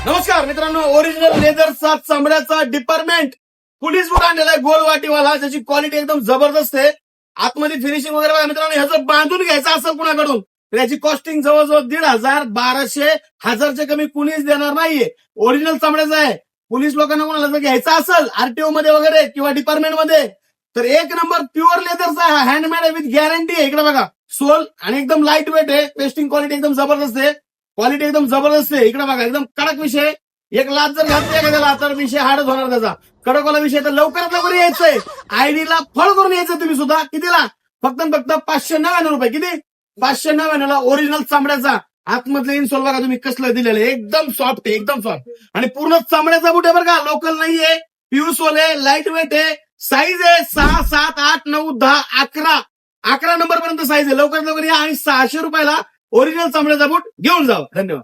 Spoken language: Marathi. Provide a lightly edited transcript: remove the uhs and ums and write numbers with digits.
नमस्कार मित्रांनो, ओरिजिनल लेदरचा चामड्याचा डिपार्टमेंट पोलीस बुट आणलेला आहे गोलवाटीवाला, ज्याची क्वालिटी एकदम जबरदस्त आहे. आतमध्ये फिनिशिंग वगैरे बघा मित्रांनो. ह्याचं बांधून घ्यायचं असेल कुणाकडून तर याची कॉस्टिंग जवळजवळ 1,500, 1,200, 1,000च्या कमी कुणीच देणार नाहीये. ओरिजिनल चामड्याचं आहे. पोलीस लोकांना कोणाला जर घ्यायचं असेल आरटीओ मध्ये वगैरे किंवा डिपार्टमेंट मध्ये तर एक नंबर प्युअर लेदरचा आहे. हँडमेड आहे, विथ गॅरंटी आहे. इकडे बघा सोल आणि एकदम लाईट वेट आहे. पेस्टिंग क्वालिटी एकदम जबरदस्त आहे. क्वालिटी एकदम जबरदस्त आहे. इकडे बघा एकदम कडक विषय. एक लाच जर घातली एखाद्याला तर विषय हार्डच होणार त्याचा. कडकवाला विषय तर लवकरात लवकर यायचंय. आयडीला फॉलो करून यायचं तुम्ही सुद्धा. कितीला? फक्त 599 रुपये. किती? 599ला ओरिजिनल चामड्याचा आतमधलं इन्सोल बघा तुम्ही कसलं दिलेलं आहे. एकदम सॉफ्ट आहे, एकदम सॉफ्ट आणि पूर्ण चामड्याचा बूट आहे बरं का. लोकल नाहीये, प्युअर सोल आहे, लाईट वेट आहे. साईज आहे 6, 7, 8, 9, 10, 11 नंबर पर्यंत साईज आहे. लवकरात लवकर या आणि 600 रुपयाला ओरिजिनल चामड्याचा बूट घेऊन जावा. धन्यवाद.